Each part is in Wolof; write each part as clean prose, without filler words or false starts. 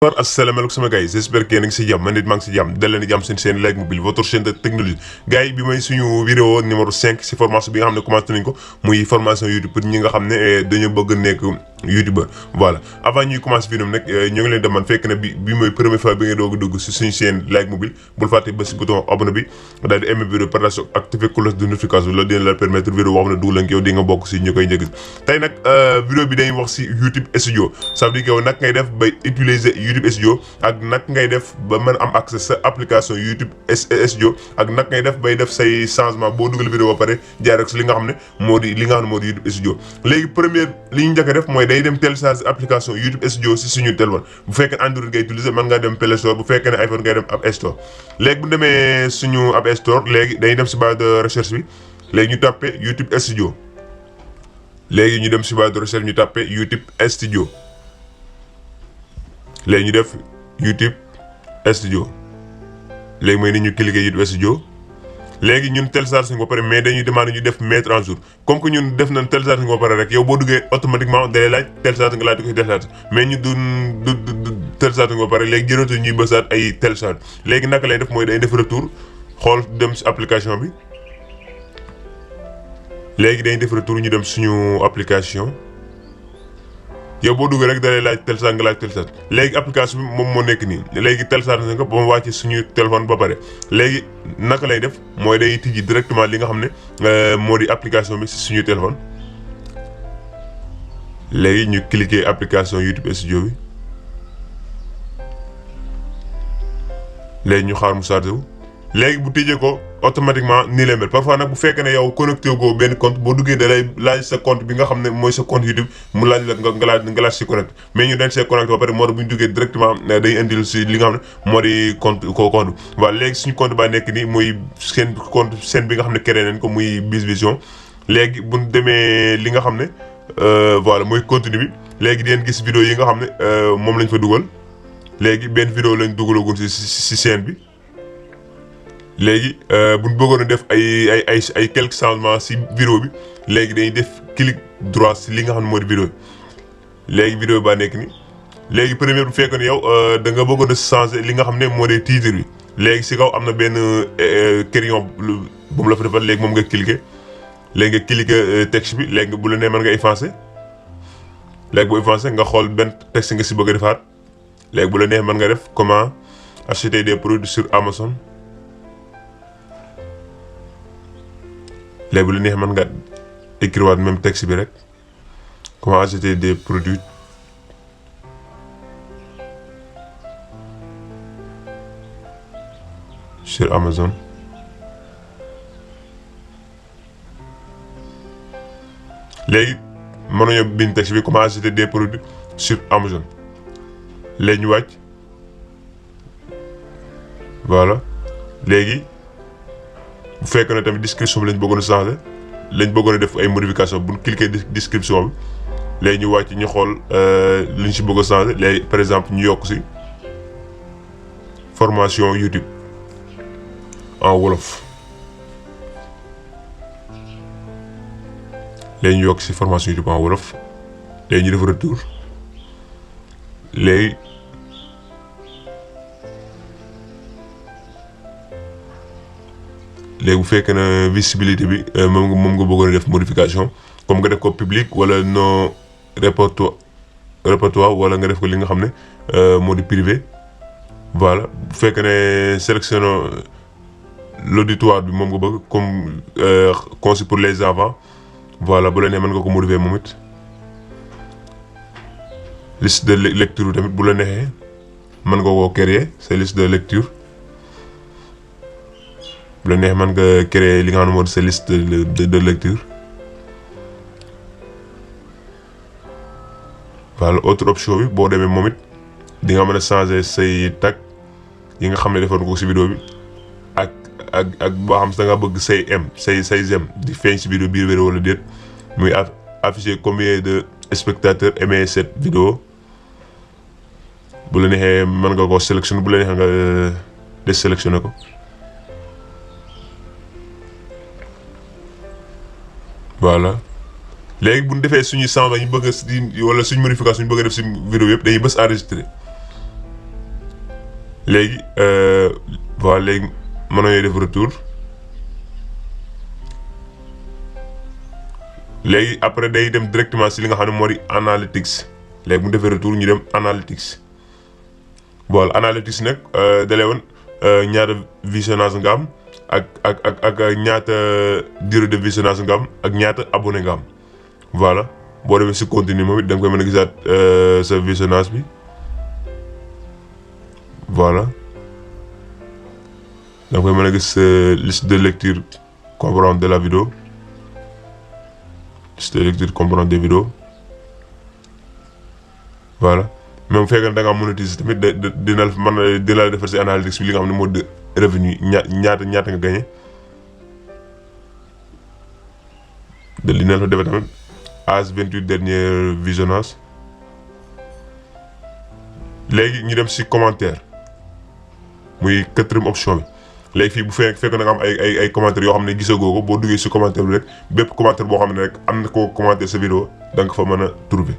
Asalaamaaleykum sama gars yi j'espère que yéen a ngi si jàmm man nit maa ngi si jàmm dal leen jàmm seen Like Mobile votre chaîne de technologie gars yi bi may suñu vidéo numéro 5 si formation bi nga xam ne commencé nañ ko muy formation YouTube pour ñi nga xam ne dañoo bëgg nekk youtubeur voilà avant ñuy commencé vidéo nag ñu ngi leen deman fekk na bi mooy première fois bi nga doog a dugg si suñu chaîne Like Mobile bul fàtte ba si bouton abonné bi daal di aimer vidéo partage activer cloche de notification loolu dina la permettre vidéo boo xam ne dugg la yow di nga bokk si ñu koy njëkk tey nag vidéo bi dañuy wax si YouTube Studio ça veut dire que yow nag ngay def bay utiliser YouTube Studio ak nag ngay def ba mën am accès sa application YouTube Studio ak nag ngay def bay def say changement boo dugal vidéo ba pare jaar rek si li nga xam ne moo di YouTube Studio léegi première li ñu njëkk a def mooy day dem télécharger application YouTube Studio si suñu téléphone bu fekkee Android ngay utiliser mën ngaa dem Play Store bu fekkee ne iPhone ngay dem App Store léegi bu demee suñu App Store léegi dañuy dem si barre de recherche bi léegi ñu tapé YouTube Studio léegi ñu dem si barre de recherche ñu tapé YouTube Studio léegi ñu def YouTube Studio léegi mooy ni ñu cliquer YouTube Studio léegi ñun télécharge ba pare mais dañuy demander ñu def mettre en jour comme que ñun def nañ télécharge ba pare rek yow boo duggee automatiquement day laaj télécharge nga laaj di koy télécharge mais ñu du télécharge ba pare léegi jërëtu ñuy bësaat ay télécharge léegi naka lay def mooy day def retour xool dem si application bi léegi dañuy def retour ñu dem suñu application yow boo duggee rek da lay laaj télécharge nga laaj télécharge léegi application bi moom moo nekk nii léegi télécharge nga ba mu wàcce suñu téléphone ba pare léegi naka lay def mooy day tijji directement li nga xam ne moo di application bi si suñu téléphone léegi ñu cliquer application YouTube Studio bi léegi ñu xaar mu chargé wu léegi bu tijjee ko automatiquement nii lay mel parfois nag bu fekkee ne yow connecté go benn compte boo duggee da lay laaj sa compte bi nga xam ne mooy sa compte YouTube mu laaj la nga laaj si connecté mais ñu dañ see connecté ba pare moo tax bu ñu duggee directement day indil si li nga xam ne moo di compte waaw léegi suñu compte ba nekk nii muy seen compte seen bi nga xam ne créé nañ ko muy Biz Vision léegi bu ñu demee li nga xam ne voilà mooy contenu bi léegi di ngeen gis vidéo yi nga xam ne moom lañ fa dugal léegi benn vidéo lañ dugalagum si chaîne bi. léegi bu ñu bëggoon a def ay quelques changements si vidéo bi léegi dañuy def clic droit si li nga xam ne moo di vidéo bi léegi vidéo baa nekk ni léegi première bu fekkoon yow da nga bëggoon a changer li nga xam ne moo di titre bi léegi si kaw am na benn crayon bu mu la fa defal léegi moom nga cliquer léegi nga cliquer texte bi léegi bu la nee mën nga effacer léegi bu effacer nga xool benn texte nga si bëgg a defaat léegi bu la nee mën nga def comment acheter des produits sur Amazon. léegi bu la neexee mën nga écrire même texte bi rek comment acheter des produits sur Amazon léegi mën nañoo bind texte bi comment acheter des produits sur Amazon léegi ñu wàcc voilà léegi. bu fekkee ne tamit description bi lañ bëggoon a changer lañ bëggoon a def ay modification bu ñu cliquer description bi léegi ñu wàcc ñu xool li ñu si bëgg a changer léegi par exemple ñu yokk si formation YouTube en wolof léegi ñu yokk si formation YouTube en wolof léegi ñu def retour léegi. léegi bu fekkee ne visibilité bi moom nga bëggoon a def modification comme nga def ko public wala non répertoire wala nga def ko li nga xam ne moo di privé voilà bu fekkee ne sélectionné l'auditoire bi moom nga bëgg comme conçu pour les enfants voilà bu la nee mën nga ko modifier moom it liste de lecture tamit bu la neexee mën nga koo créer sa liste de lecture. bu la neex mën nga créer li nga xam ne moo di sa liste de lecture voilà autre option bi boo demee moom it di nga mën a changer say tag yi nga xam ne defoon ko si vidéo bi ak boo xam da nga bëgg say j'aime di feeñ si vidéo biir vidéo wala déet muy afficher combien de spectateurs aimé cette vidéo bu la neexee mën nga ko sélectionner bu la neexee nga désélectionner ko. voilà léegi bu ñu defee suñuy changement ñu bëgg a wala suñu modification ñu bëgg a def si vidéo yëpp dañuy bës enregistrer léegi voilà léegi mën nañoo def retour. léegi après day dem directement si li nga xam ne moo di analytics léegi bu ñu defee retour ñu dem analytics. voilà analytics nag dalee woon ñaata visionnage nga am ak ñaata durée de visionnage nga am ak ñaata abonné nga am. voilà boo demee si continue moom it da nga koy mën a gisaat sa visionnage bi. voilà da nga koy mën a gis liste de lecture comprendre de la vidéo. liste de lecture comprendre des vidéos. voilà même bu fekkee ne da ngaa monétiser tamit dina la defar si analytics bi li nga xam ne moo di revenu ñaata nga gagné. dina la defar tamit as 28 dernier visionnage. léegi ñu dem si commentaire muy 4e option bi. léegi fii bu fekkee na nga am ay commentaires yoo xam ne gisagoo ko boo duggee si commentaire bi rek bépp commentaire boo xam ne rek am na koo commenter sa vidéo da nga fa mën a trouver.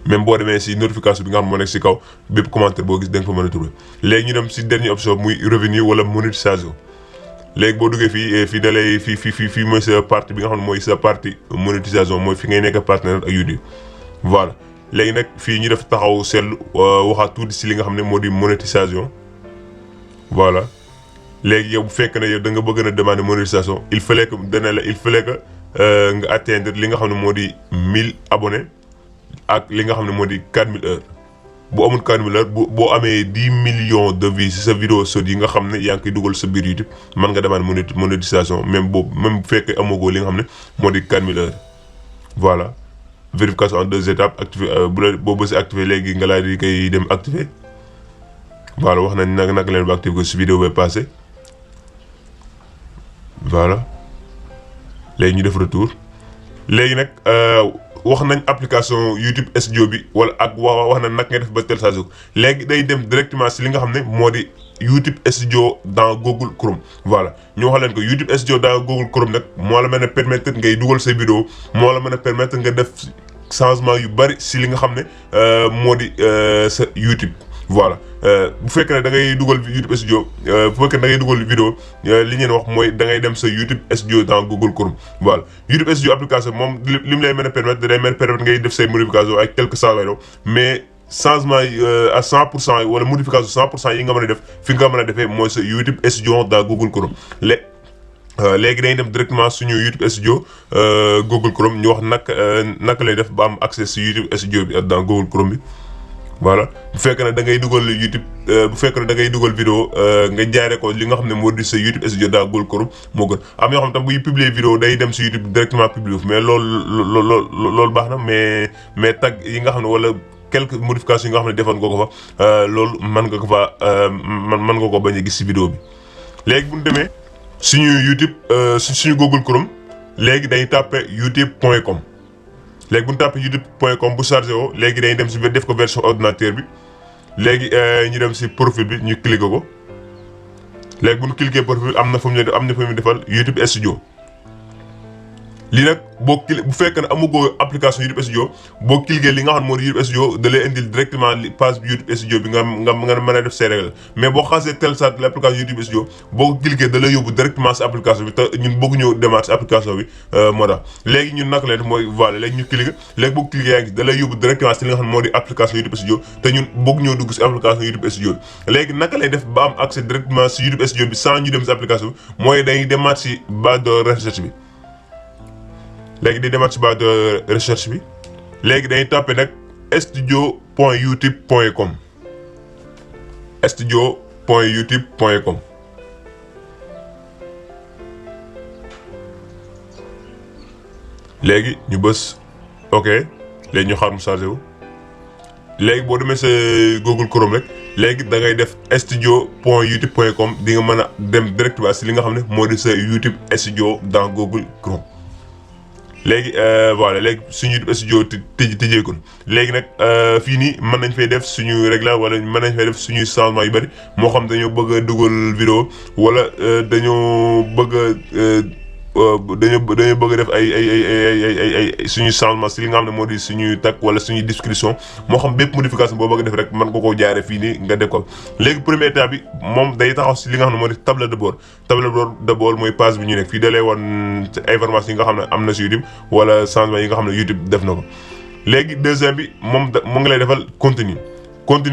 même boo demee si notification bi nga xam moo nekk si kaw bépp commentaire boo gis da nga fa mën a trouver. léegi ñu dem si dernière option muy revenu wala monétisation. léegi boo duggee fii da lay fii mooy sa partie bi nga xam ne mooy sa partie monétisation mooy fi ngay nekk partenaire ak YouTube. voilà léegi nag fii ñu def taxaw seetlu waxaat tuuti si li nga xam ne moo di monétisation. voilà léegi yow bu fekkee ne yow da nga bëgg a demander monétisation il fallait que nga atteindre li nga xam ne moo di 1000 abonnés ak li nga xam ne moo di 4000 heures. bu amul 4000 heures boo amee 10 millions de vues si sa vidéo sot yi nga xam ne yaa ngi koy dugal sa biir YouTube mën nga demander monétisation même bu fekkee amagoo li nga xam ne moo di 4000 heures. voilà vérification en 2 étapes activé boo bësee activé léegi nga laa di koy dem activé. voilà wax nañ naka leen ba activé ko si vidéo ba passé. voilà léegi ñu def retour. léegi nag wax nañ application YouTube Studio bi wala ak wax nañ nag nga def ba télécharger ko léegi day dem directement si li nga xam ne moo di YouTube Studio dans Google Chrome. voilà ñu wax leen ko YouTube Studio dans Google Chrome nag moo la mën a permettre ngay dugal say vidéo moo la mën a permettre nga def changement yu bari si li nga xam ne moo di sa YouTube. voilà bu fekkee ne da ngay dugal YouTube Studio bu fekkee ne da ngay dugal vidéo li ngeen wax mooy da ngay dem sa YouTube Studio dans Google Chrome. voilà YouTube Studio application moom li mu lay mën a permettre da lay mën a permettre ngay def say modification ak quelques changements mais changement à 100% wala modification 100% yi nga mën a def fi nga mën a defee mooy sa YouTube Studio dans Google Chrome. léegi dañuy dem directement suñu YouTube Studio Google Chrome ñu wax naka lay def ba am accès si YouTube Studio bi dans Google Chrome bi. voilà bu fekkee ne da ngay dugal YouTube bu fekkee ne da ngay dugal vidéo nga jaaree ko li nga xam ne moo di sa YouTube Studio dans Google Chrome moo gën am yoo xam tam buy publier vidéo day dem si YouTube directement publier mais loolu baax na mais tag yi nga xam ne wala quelques modifications yi nga xam ne defoon nga ko fa loolu mën nga ko fa mën nga ko bañ a gis si vidéo bi. léegi bu ñu demee suñu YouTube suñu Google Chrome léegi dañuy tàppe youtube.com. léegi bu ñu tàppee youtube.com bu chargé woo léegi dañuy dem si def ko version ordinateur bi léegi ñu dem si profil bi ñu cliqué ko léegi bu ñu cliqué profil am na fu mu defal YouTube Studio. lii nag bu fekkee ne amugoo application YouTube Studio boo cliqué li nga xam ne moo di YouTube Studio da lay indil directement page bi YouTube Studio bi nga mën a def say règles mais boo xasee télécharge l'application YouTube Studio boo ko cliqué da lay yóbbu directement si application bi te ñun bëgg ñëw demaat si application bi moo tax léegi ñun naka leen mooy voilà léegi ñu cliqué léegi boo cliqué yaa ngi da lay yóbbu directement si li nga xam ne moo di application YouTube Studio te ñun bëgg ñëw dugg si application YouTube Studio bi léegi naka lay def ba am accès directement si YouTube Studio bi sans ñu dem si application bi mooy dañuy demaat si barre de recherche bi. léegi di demaat si barre de recherche bi léegi dañuy tàppe nag studio.youtube.com studio.youtube.com léegi ñu bës ok léegi ñu xaar mu chargé wu léegi boo demee sa Google Chrome rek léegi da ngay def studio.youtube.com di nga mën a dem directement si li nga xam ne moo di sa YouTube Studio dans Google Chrome. léegi voilà léegi suñu YouTube Studio tëjeekul léegi nag fii nii mën nañ fay def suñu réglage wala mën nañ fay def suñuy changement yu bari moo xam dañoo bëgg a dugal vidéo wala dañoo bëgg a dañoo bëgg a def ay suñu changement si li nga xam ne moo di suñuy tag wala suñuy description moo xam bépp modification boo bëgg a def rek mën nga koo jaaree fii nii nga def ko. léegi premier étape bi moom day taxaw si li nga xam ne moo di table de bord mooy page bi ñu nekk fii da lay wan information yi nga xam ne am na si YouTube wala changement yi nga xam ne YouTube def na ko. léegi deuxième bi moom mu ngi lay defal contenu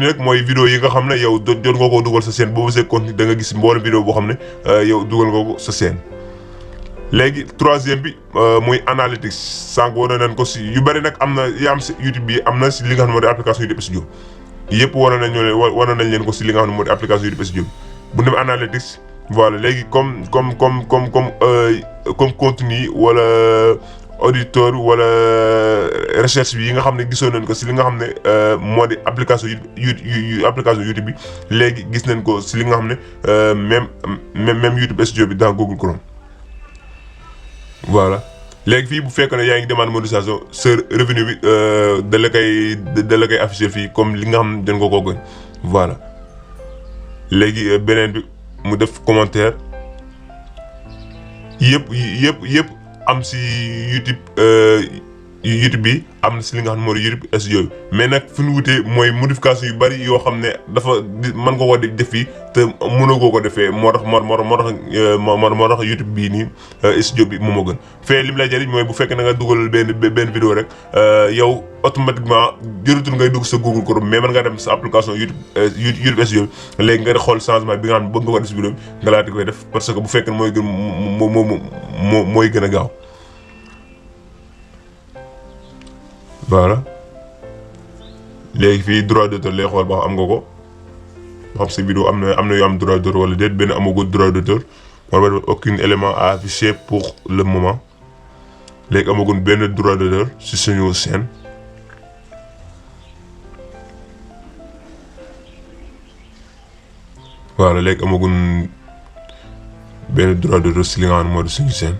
rek mooy vidéo yi nga xam ne yow jot nga koo dugal sa chaîne boobu see contenu da nga gis mboolem vidéo boo xam ne yow dugal nga ko sa chaîne. léegi troisième bi muy analytics sànq wane nañ ko si yu bëri nag am na yi am si YouTube bi am na si li nga xam ne moo di application YouTube Studio yëpp wane nañ leen ko si li nga xam ne moo di application YouTube Studio bu ñu demee analytics voilà léegi comme contenu wala auditeur wala recherche bi yi nga xam ne gisoon nañ ko si li nga xam ne moo di application YouTube bi léegi gis nañ ko si li nga xam ne même YouTube Studio bi dans Google Chrome. voilà léegi fii bu fekkee ne yaa ngi demande monétisation sa revenu bi da la koy afficher fii comme li nga xam ne dañ ko gën voilà léegi beneen bi mu def commentaire yëpp am si YouTube bi am na si li nga xam ne moo di YouTube Studio bi mais nag fi ñu wutee mooy modification yu bari yoo xam ne dafa mën nga ko def fii te mënagoo ko defee moo tax YouTube bii nii Studio bi moo gën fee li mu lay jëriñ mooy bu fekkee na nga dugal benn vidéo rek yow automatiquement jërutul ngay dugg sa Google Chrome mais mën nga dem sa application YouTube Studio bi léegi nga xool changement bi nga xam ne bëgg nga ko def si vidéo bi nga laati koy def parce que bu fekkee mooy gën mooy gën a gaaw. voilà léegi fii droit d'auteur lay xool ba am nga ko ba xam sa vidéo am na yu am droit d'auteur wala déet benn amagul droit d'auteur wala aucun élément à afficher pour le moment léegi amagul benn droit d'auteur si suñu chaîne. voilà léegi amagul benn droit d'auteur si li nga xam ne moo di suñu chaîne.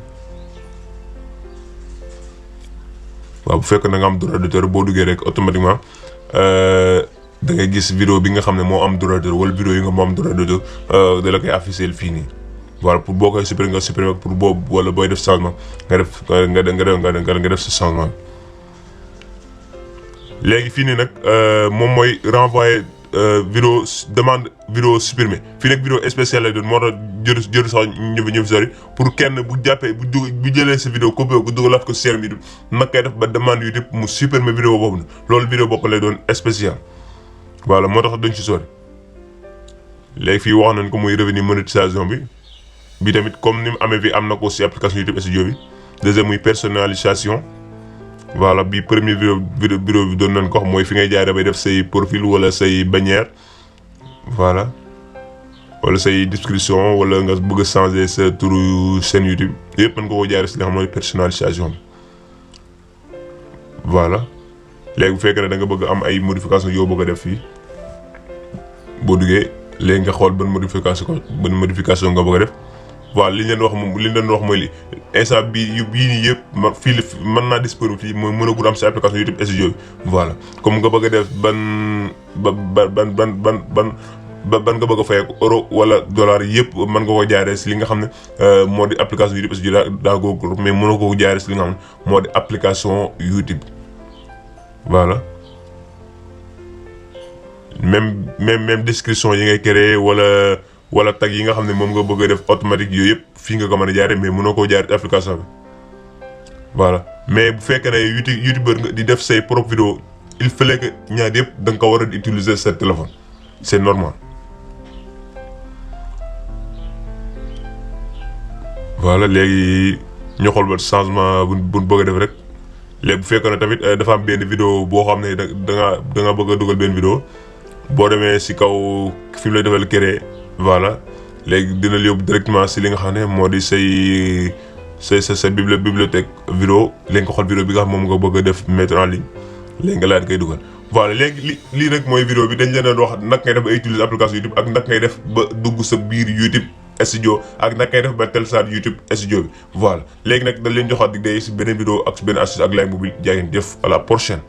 waaw bu fekkee na nga am droit d'auteur boo duggee rek automatiquement da ngay gis vidéo bi nga xam ne moo am droit d'auteur wala vidéo yi nga moo am droit d'auteur da la koy afficher fii nii voilà pour boo koy supprimer nga supprimer pour boobu wala booy def changement nga def sa changement léegi fii nii nag moom mooy renvoyer demande vidéo supprimer fii nag vidéo spéciale lay doon moo tax jëru sax ñëw sori pour kenn bu jàppee bu jëlee sa vidéo copié ko dugalaat ko si serveur YouTube nag koy def ba demande YouTube mu supprimer vidéo boobu na loolu vidéo bopp lay doon spécial voilà moo tax dañ ci sori léegi fii wax nañ ko muy revenu monétisation bi tamit comme ni mu amee fii am na ko si application YouTube Studio bi deuxième muy personnalisation voilà bi premier vidéo bi doon nañ ko wax mooy fi ngay jaaree bay def say profil wala say bannière voilà wala say description wala nga bëgg a changer sa turu chaîne YouTube yëpp mën nga koo jaaree si li nga xam mooy personnalisation bi voilà léegi bu fekkee ne da nga bëgg am ay modification yoo bëgg a def fii boo duggee léegi nga xool ban modification nga bëgg a def voilà li ñu leen wax mooy li instant bii nii yëpp fii mën naa disponible fii mooy mën a gudd am si application YouTube Studio bi voilà comme nga bëgg a def ban nga bëgg a fay ak euro wala dollar yëpp mën nga ko jaaree si li nga xam ne moo di application YouTube Studio daa Google mais mënoo ko jaaree si li nga xam ne moo di application YouTube voilà même description yi ngay créer wala tag yi nga xam ne moom nga bëgg a def automatique yooyu yëpp fii nga ko mën a jaaree mais mënoo koo jaaree application bi voilà mais bu fekkee ne youtubeur nga di def say propre vidéo il fallait que ñaar yëpp da nga ko war a utiliser sa téléphone c'est normal voilà léegi ñu xool ba changement bu bëgg a def rek léegi bu fekkee ne tamit dafa am benn vidéo boo xam ne da nga bëgg a dugal benn vidéo boo demee si kaw fi mu lay defal créer voilà léegi dina la yóbbu directement si li nga xam ne moo di sa bibliothèque vidéo léegi nga xool vidéo bi nga xam moom nga bëgg a def mettre en ligne léegi nga laaj koy dugal voilà léegi lii rek mooy vidéo bi dañ leen doon wax naka ngay def ba utiliser application YouTube ak naka ngay def ba dugg sa biir YouTube Studio ak naka ngay def ba télécharge YouTube Studio bi voilà léegi nag dañ leen joxaat di day si beneen vidéo ak si beneen astuce ak Live Mobile jaa ngeen jëf à la prochaine.